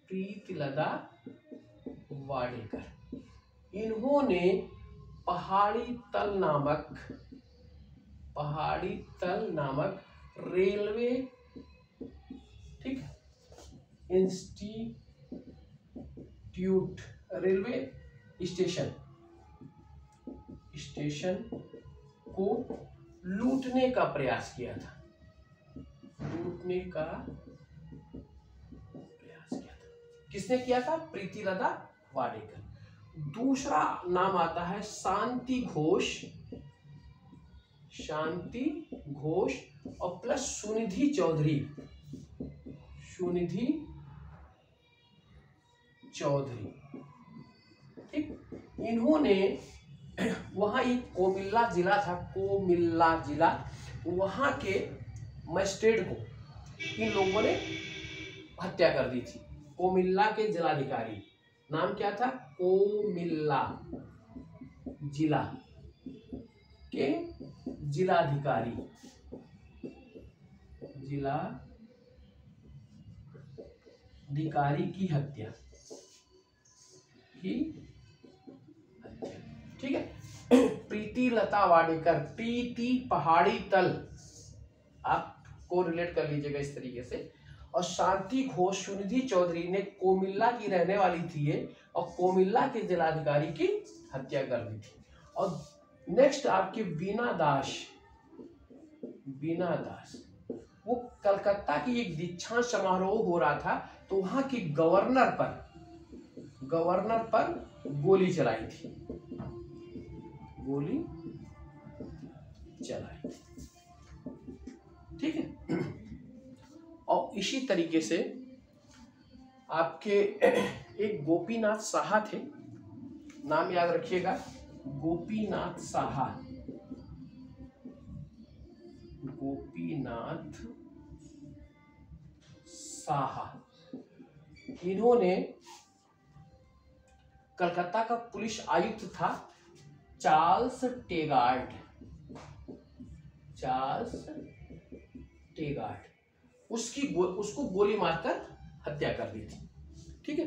A: प्रीतिलता वाडेकर, इन्होंने पहाड़ी तल नामक रेलवे, ठीक, इंस्टीट्यूट, रेलवे स्टेशन को लूटने का प्रयास किया था, किसने किया था? प्रीतिलता वाडेकर। दूसरा नाम आता है शांति घोष और प्लस सुनिधि चौधरी, ठीक। इन्होंने वहां एक कोमिल्ला जिला था, वहां के मजिस्ट्रेट को इन लोगों ने हत्या कर दी थी। कोमिल्ला के जिलाधिकारी, नाम क्या था? कोमिल्ला जिला के जिलाधिकारी की हत्या ठीक है। प्रीतिलता वाडेकर, प्रीति पहाड़ी तल, आपको रिलेट कर लीजिएगा इस तरीके से। और शांति घोष, सुनिधि चौधरी ने कोमिल्ला की रहने वाली थी ये, और कोमिल्ला के जिलाधिकारी की हत्या कर दी थी। और नेक्स्ट आपके वीना दास, वो कलकत्ता की एक दीक्षांत समारोह हो रहा था, तो वहां के गवर्नर पर गोली चलाई थी, ठीक है। और इसी तरीके से आपके एक गोपीनाथ साहा थे, नाम याद रखिएगा, गोपीनाथ साहा, गोपीनाथ साहा। इन्होंने कलकत्ता का पुलिस आयुक्त था चार्ल्स टेगार्ड, चार्ल्स टेगार्ड, उसको गोली मारकर हत्या कर दी थी। ठीक है,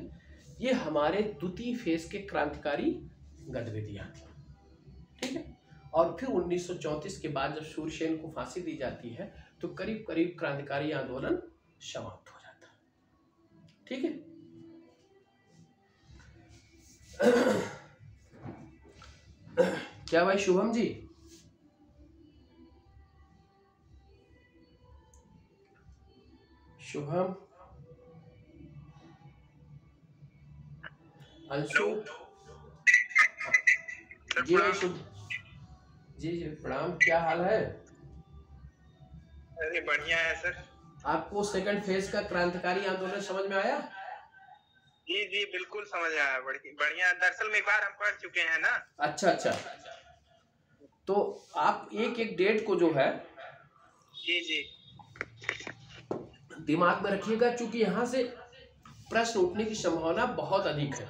A: ये हमारे द्वितीय फेज के क्रांतिकारी गतिविधियां थी। ठीक है, और फिर 1934 के बाद जब सूर्यसेन को फांसी दी जाती है तो करीब करीब क्रांतिकारी आंदोलन समाप्त हो जाता है। ठीक है, क्या भाई शुभम जी? शुभम, अंशु जी, जी जी प्रणाम, क्या हाल है?
C: अरे बढ़िया है सर।
A: आपको सेकंड फेज का क्रांतिकारी आंदोलन समझ में आया?
C: जी जी बिल्कुल समझ आया, बढ़िया। दरअसल में एक बार हम पढ़ चुके हैं ना।
A: अच्छा अच्छा, तो आप एक एक डेट को जो है
C: जी जी
A: दिमाग में रखिएगा, क्योंकि यहाँ से प्रश्न उठने की संभावना बहुत अधिक है।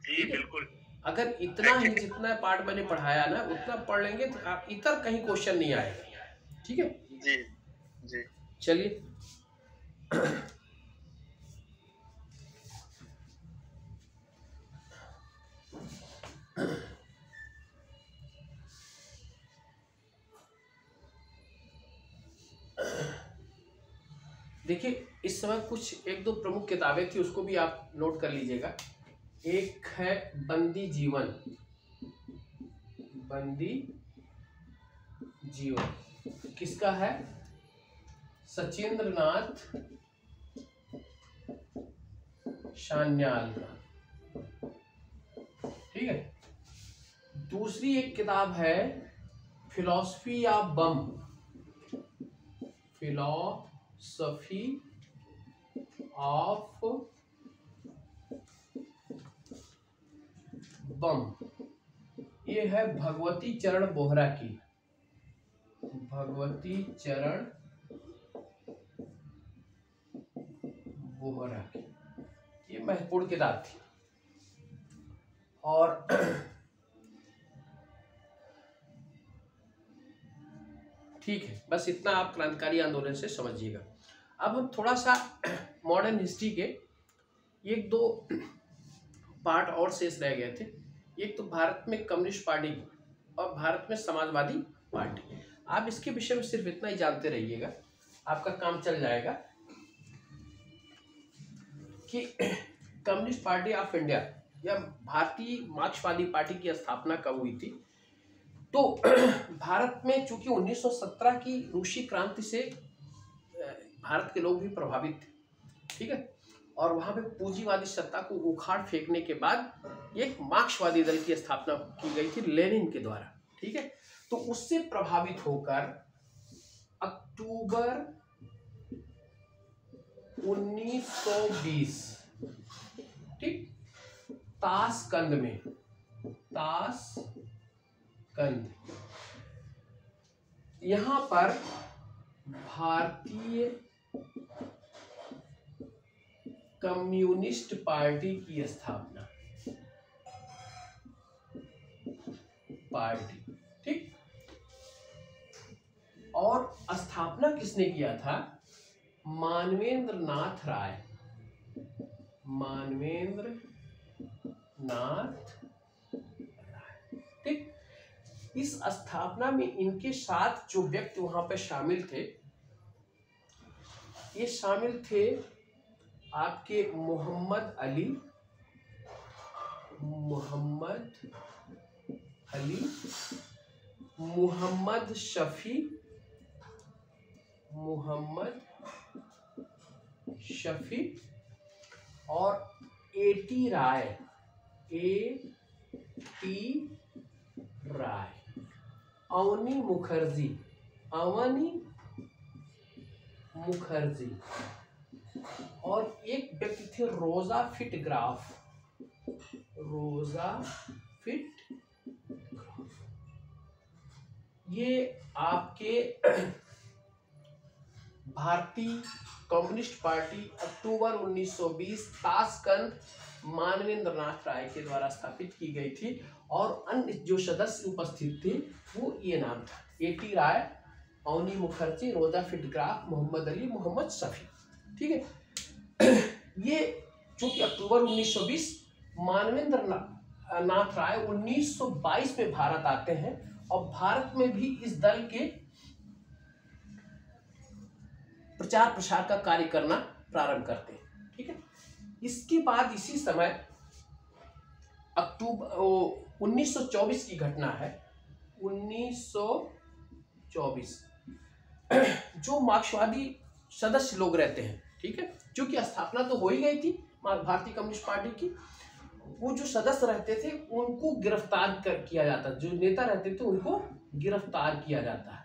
C: जी बिल्कुल।
A: अगर इतना ही जितना पार्ट मैंने पढ़ाया ना उतना पढ़ लेंगे तो आप इतर कहीं क्वेश्चन नहीं आएगा। ठीक है
C: जी जी,
A: चलिए देखिए, इस समय कुछ एक दो प्रमुख किताबें थी, उसको भी आप नोट कर लीजिएगा। एक है बंदी जीवन, बंदी जीवन किसका है? सचिंद्र नाथ सान्याल का। ठीक है, दूसरी एक किताब है philosophy of bomb, philosophy of bomb, ये है भगवती चरण बोहरा की, भगवती चरण बोहरा की, ये महत्वपूर्ण किताब थी। और ठीक है, बस इतना आप क्रांतिकारी आंदोलन से समझिएगा। अब हम थोड़ा सा मॉडर्न हिस्ट्री के एक दो पार्ट और शेष रह गए थे। एक तो भारत में कम्युनिस्ट पार्टी और भारत में समाजवादी पार्टी। आप इसके विषय में सिर्फ इतना ही जानते रहिएगा, आपका काम चल जाएगा कि कम्युनिस्ट पार्टी ऑफ इंडिया या भारतीय मार्क्सवादी पार्टी की स्थापना कब हुई थी। तो भारत में चूंकि 1917 की रूसी क्रांति से भारत के लोग भी प्रभावित थे। ठीक है, और वहां पे पूंजीवादी सत्ता को उखाड़ फेंकने के बाद एक मार्क्सवादी दल की स्थापना की गई थी लेनिन के द्वारा। ठीक है, तो उससे प्रभावित होकर अक्टूबर 1920 ठीक ताशकंद में, ताशकंद यहां पर भारतीय कम्युनिस्ट पार्टी की स्थापना, पार्टी। ठीक, और स्थापना किसने किया था? मानवेंद्र नाथ राय, मानवेंद्र नाथ राय। ठीक, इस स्थापना में इनके साथ जो व्यक्ति वहां पे शामिल थे, ये शामिल थे आपके मोहम्मद अली, मोहम्मद शफी, और A.T. राय, A.T. राय, अवनी मुखर्जी और एक व्यक्ति थे रोजा फिटग्राफ। रोजा फिटग्राफ ये आपके भारतीय कम्युनिस्ट पार्टी अक्टूबर 1920 ताशकंद मानवेंद्र नाथ राय के द्वारा स्थापित की गई थी और अन्य जो सदस्य उपस्थित थे वो ये नाम था: एटी राय, अवनी मुखर्जी, रोजा फिटग्राफ, मोहम्मद अली, मोहम्मद शफी। ठीक है। ये चूंकि अक्टूबर 1920 मानवेंद्र नाथ राय 1922 में भारत आते हैं और भारत में भी इस दल के प्रचार प्रसार का कार्य करना प्रारंभ करते हैं। ठीक है। इसके बाद इसी समय अक्टूबर 1924 की घटना है। 1924 जो मार्क्सवादी सदस्य लोग रहते हैं, ठीक है, क्योंकि स्थापना तो हो ही गई थी भारतीय कम्युनिस्ट पार्टी की, वो जो सदस्य रहते थे उनको गिरफ्तार किया जाता, जो नेता रहते थे उनको गिरफ्तार किया जाता है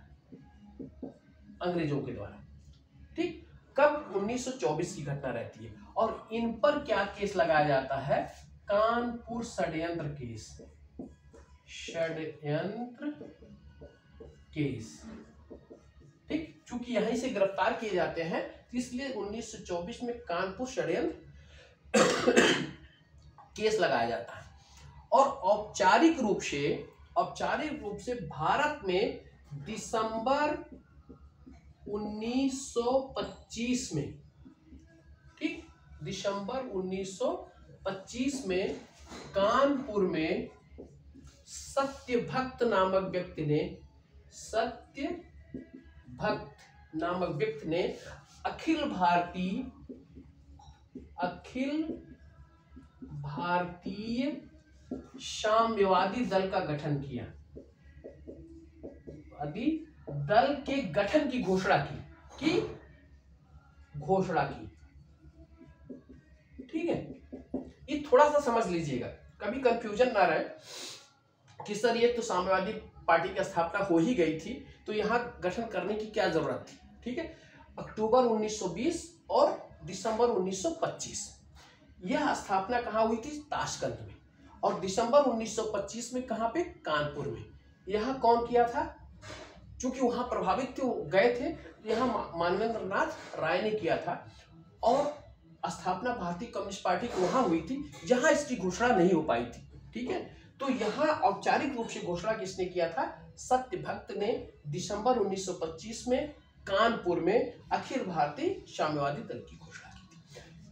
A: अंग्रेजों के द्वारा। ठीक, कब? 1924 की घटना रहती है और इन पर क्या केस लगाया जाता है? कानपुर षड्यंत्र केस। षड्यंत्र केस। ठीक, चूंकि यहीं से गिरफ्तार किए जाते हैं इसलिए 1924 में कानपुर षड्यंत्र केस लगाया जाता है और औपचारिक रूप से भारत में दिसंबर 1925 में, ठीक, दिसंबर 1925 में कानपुर में सत्यभक्त नामक व्यक्ति ने अखिल भारतीय साम्यवादी दल का गठन किया। दल के गठन की घोषणा की। ठीक है, ये थोड़ा सा समझ लीजिएगा, कभी कंफ्यूजन ना रहे कि सर ये तो साम्यवादी पार्टी की स्थापना हो ही गई थी तो यहाँ गठन करने की क्या जरूरत थी। ठीक है, अक्टूबर 1920 और दिसंबर 1925 यह स्थापना कहाँ हुई थी? ताशकंद में। और दिसंबर 1925 में कहाँ पे? कानपुर में। यहाँ कौन किया था? चूंकि वहां प्रभावित थे, गए थे, यहाँ मानवेंद्र नाथ राय ने किया था और स्थापना भारतीय कम्युनिस्ट पार्टी की वहां हुई थी जहां इसकी घोषणा नहीं हो पाई थी। ठीक है, तो यहाँ औपचारिक रूप से घोषणा किसने किया था? सत्यभक्त ने दिसंबर 1925 में कानपुर में अखिल भारतीय साम्यवादी दल की घोषणा की थी।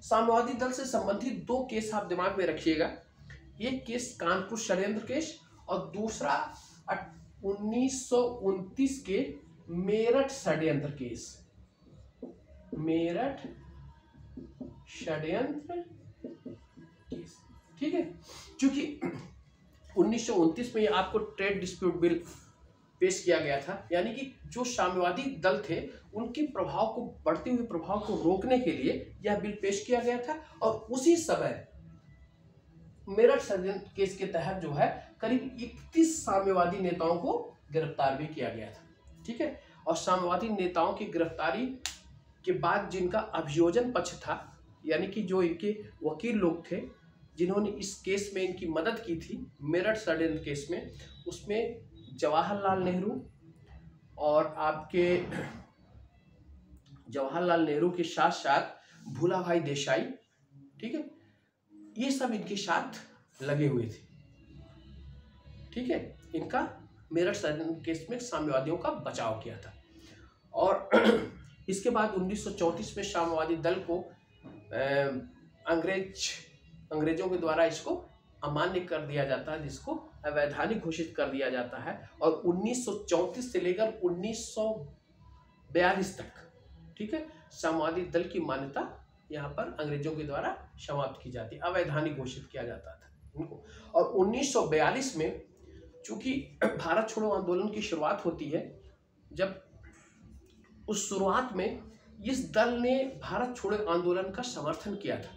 A: साम्यवादी दल से संबंधित दो केस आप दिमाग में रखिएगा, एक केस कानपुर षड्यंत्र केस और दूसरा 1929 के मेरठ षड्यंत्र केस। मेरठ षड्यंत्र केस। ठीक है, क्योंकि 1929 में आपको ट्रेड डिस्प्यूट बिल पेश किया गया था, यानी कि जो साम्यवादी दल थे उनके प्रभाव को, बढ़ते हुए प्रभाव को रोकने के लिए यह बिल पेश किया गया था और उसी समय मेरठ षड्यंत्र केस के तहत जो है करीब 31 साम्यवादी नेताओं को गिरफ्तार भी किया गया था। ठीक है, और साम्यवादी नेताओं की गिरफ्तारी के बाद जिनका अभियोजन पक्ष था, यानी कि जो इनके वकील लोग थे जिन्होंने इस केस में इनकी मदद की थी मेरठ षड्यंत्र केस में, उसमें जवाहरलाल नेहरू और आपके जवाहरलाल नेहरू के साथ साथ भूलाभाई देसाई, ठीक है, ये सब इनके साथ लगे हुए थे। ठीक है, इनका मेरठ षड्यंत्र केस में साम्यवादियों का बचाव किया था और इसके बाद 1934 में साम्यवादी दल को अंग्रेजों के द्वारा इसको अमान्य कर दिया जाता है, जिसको अवैधानिक घोषित कर दिया जाता है और 1934 से लेकर 1942 तक, ठीक है, साम्यवादी दल की मान्यता यहाँ पर अंग्रेजों के द्वारा समाप्त की जाती, अवैधानिक घोषित किया जाता था उनको। और 1942 में चूंकि भारत छोड़ो आंदोलन की शुरुआत होती है, जब उस शुरुआत में इस दल ने भारत छोड़ो आंदोलन का समर्थन किया था।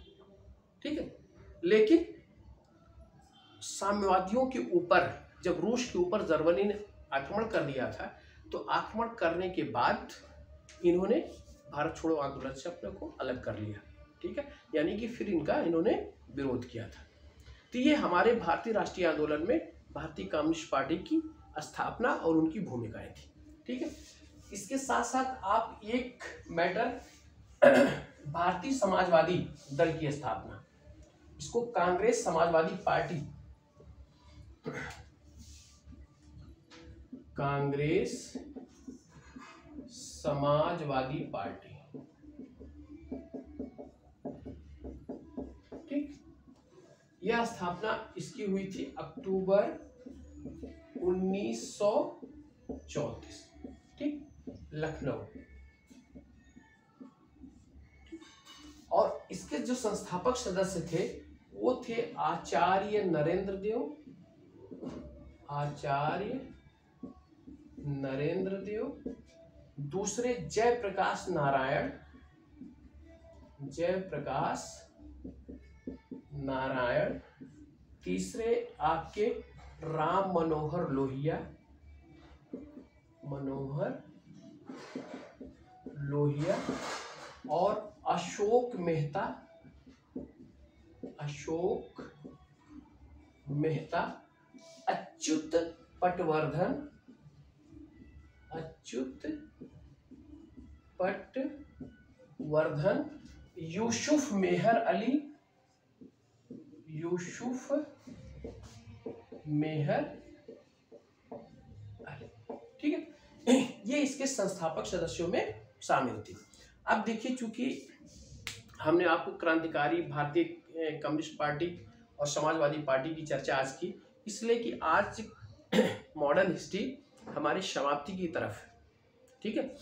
A: ठीक है, लेकिन साम्यवादियों के ऊपर जब रूस के ऊपर जर्मनी ने आक्रमण कर दिया था तो आक्रमण करने के बाद इन्होंने भारत छोड़ो आंदोलन से अपने को अलग कर लिया। ठीक है, यानी कि फिर इन्होंने विरोध किया था। तो ये हमारे भारतीय राष्ट्रीय आंदोलन में भारतीय कम्युनिस्ट पार्टी की स्थापना और उनकी भूमिकाएं थी। ठीक है, इसके साथ साथ आप एक मैटर भारतीय समाजवादी दल की स्थापना, इसको कांग्रेस समाजवादी पार्टी, कांग्रेस समाजवादी पार्टी, ठीक, यह स्थापना इसकी हुई थी अक्टूबर 1934, ठीक, लखनऊ। और इसके जो संस्थापक सदस्य थे वो थे आचार्य नरेंद्र देव, आचार्य नरेंद्र देव, दूसरे जयप्रकाश नारायण, जयप्रकाश नारायण, तीसरे आपके राम मनोहर लोहिया, मनोहर लोहिया, और अशोक मेहता, अशोक मेहता, अच्युत पटवर्धन, अच्युत पटवर्धन, यूसुफ मेहर अली, यूसुफ मेहर अली, ठीक है, ये इसके संस्थापक सदस्यों में शामिल थी। अब देखिए, चूंकि हमने आपको क्रांतिकारी भारतीय कम्युनिस्ट पार्टी और समाजवादी पार्टी की चर्चा आज की, इसलिए कि आज मॉडर्न हिस्ट्री हमारी समाप्ति की तरफ है। ठीक है,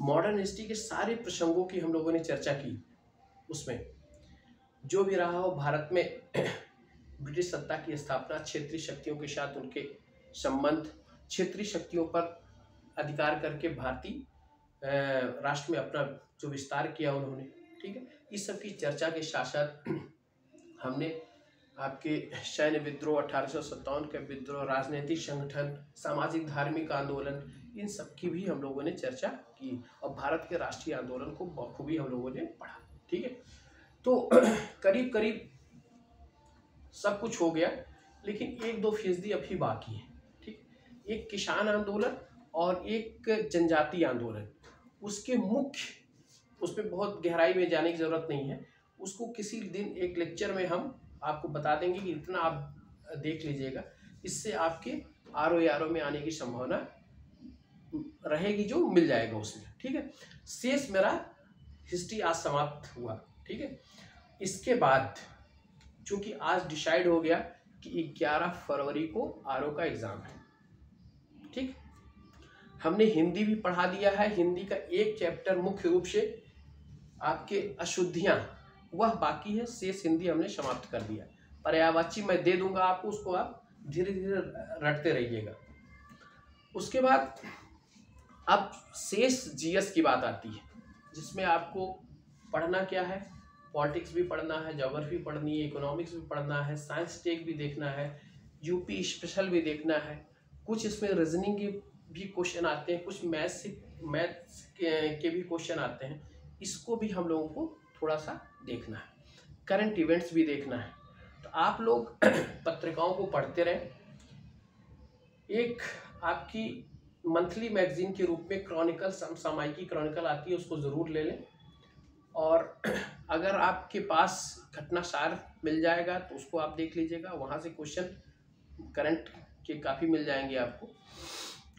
A: मॉडर्न हिस्ट्री के सारे प्रसंगों की हम लोगों ने चर्चा की। उसमें जो भी रहा हो, भारत में ब्रिटिश सत्ता की स्थापना, क्षेत्रीय शक्तियों के साथ उनके संबंध, क्षेत्रीय शक्तियों पर अधिकार करके भारतीय राष्ट्र में अपना जो विस्तार किया उन्होंने, ठीक है, इस सब की चर्चा के साथ साथ हमने आपके सैन्य विद्रोह, 1857 का विद्रोह, राजनीतिक संगठन, सामाजिक धार्मिक आंदोलन, इन सब की भी हम लोगों ने चर्चा की, और भारत के राष्ट्रीय आंदोलन को बखूबी हम लोगों ने पढ़ा। ठीक है, तो करीब करीब सब कुछ हो गया, लेकिन 1-2% अभी बाकी है। ठीक, एक किसान आंदोलन और एक जनजातीय आंदोलन, उसके मुख्य, उसमें बहुत गहराई में जाने की जरूरत नहीं है, उसको किसी दिन एक लेक्चर में हम आपको बता देंगे कि इतना आप देख लीजिएगा, इससे आपके आरओ में आने की संभावना रहेगी, जो मिल जाएगा उसमें। ठीक है, शेष मेरा हिस्ट्री आज समाप्त हुआ। ठीक है, इसके बाद चूंकि आज डिसाइड हो गया कि 11 फरवरी को आरओ का एग्जाम है। ठीक, हमने हिंदी भी पढ़ा दिया है, हिंदी का एक चैप्टर मुख्य रूप से आपके अशुद्धियां, वह बाकी है, शेष हिंदी हमने समाप्त कर दिया। पर्यायवाची मैं दे दूंगा आपको, उसको आप धीरे धीरे रटते रहिएगा। उसके बाद अब शेष जीएस की बात आती है, जिसमें आपको पढ़ना क्या है, पॉलिटिक्स भी पढ़ना है, ज्योग्राफी पढ़नी है, इकोनॉमिक्स भी पढ़ना है, साइंस टेक भी देखना है, यूपी स्पेशल भी देखना है, कुछ इसमें रीजनिंग के भी क्वेश्चन आते हैं, कुछ मैथ्स के भी क्वेश्चन आते हैं, इसको भी हम लोगों को थोड़ा सा देखना है, करंट इवेंट्स भी देखना है। तो आप लोग पत्रिकाओं को पढ़ते रहें। एक आपकी मंथली मैगजीन के रूप में क्रॉनिकल, सामयिकी क्रॉनिकल आती है, उसको ज़रूर ले लें। और अगर आपके पास घटनासार मिल जाएगा तो उसको आप देख लीजिएगा, वहाँ से क्वेश्चन करंट के काफ़ी मिल जाएंगे आपको।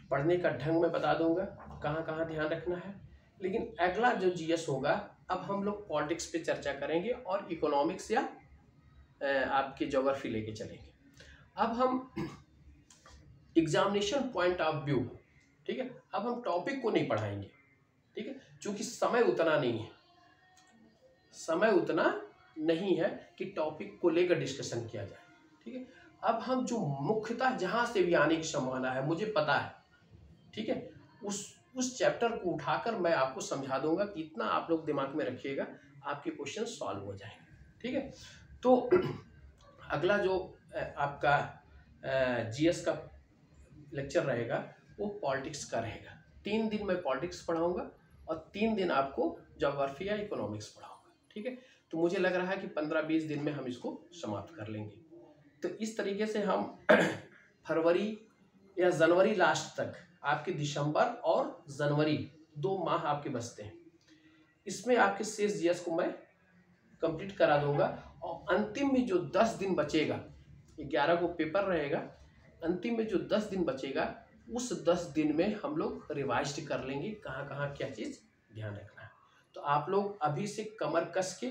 A: पढ़ने का ढंग मैं बता दूंगा, कहाँ कहाँ ध्यान रखना है। लेकिन अगला जो जीएस होगा, अब हम लोग पॉलिटिक्स पे चर्चा करेंगे और इकोनॉमिक्स या आपकी ज्योग्राफी लेके चलेंगे। अब हम एग्जामिनेशन पॉइंट ऑफ व्यू, ठीक है, अब हम टॉपिक को नहीं पढ़ाएंगे। ठीक है, क्योंकि समय उतना नहीं है, समय उतना नहीं है कि टॉपिक को लेकर डिस्कशन किया जाए। ठीक है, अब हम जो मुख्यतः जहाँ से भी आने की संभावना है, मुझे पता है, ठीक है, उस चैप्टर को उठाकर मैं आपको समझा दूंगा कि इतना आप लोग दिमाग में रखिएगा, आपके क्वेश्चन सॉल्व हो जाएंगे। ठीक है, तो अगला जो आपका जीएस का लेक्चर रहेगा वो पॉलिटिक्स का रहेगा। 3 दिन मैं पॉलिटिक्स पढ़ाऊंगा और 3 दिन आपको ज्योग्राफी या इकोनॉमिक्स पढ़ाऊंगा। ठीक है। तो मुझे लग रहा है कि 15-20 दिन में हम इसको समाप्त कर लेंगे। तो इस तरीके से हम फरवरी या जनवरी लास्ट तक, आपके दिसंबर और जनवरी 2 माह आपके बचते हैं, इसमें आपके शेष जीएस को मैं कंप्लीट करा दूंगा। और अंतिम में जो 10 दिन बचेगा, 11 को पेपर रहेगा, अंतिम में जो 10 दिन बचेगा उस 10 दिन में हम लोग रिवाइज कर लेंगे कहाँ कहाँ क्या चीज़ ध्यान रखना है। तो आप लोग अभी से कमर कस के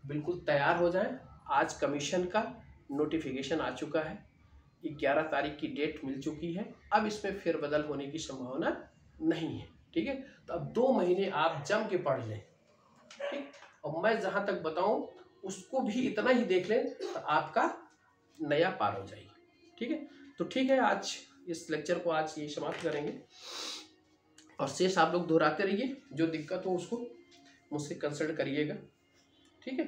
A: बिल्कुल तैयार हो जाएं। आज कमीशन का नोटिफिकेशन आ चुका है, 11 तारीख की डेट मिल चुकी है, अब इसमें फेरबदल होने की संभावना नहीं है, ठीक है। तो अब 2 महीने आप जम के पढ़ लें, ठीक। और मैं जहाँ तक बताऊँ उसको भी इतना ही देख लें तो आपका नया पार हो जाएगी, ठीक है। तो ठीक है, आज इस लेक्चर को आज ये समाप्त करेंगे और शेष आप लोग दोहराते रहिए, जो दिक्कत हो उसको मुझसे कंसल्ट करिएगा, ठीक है।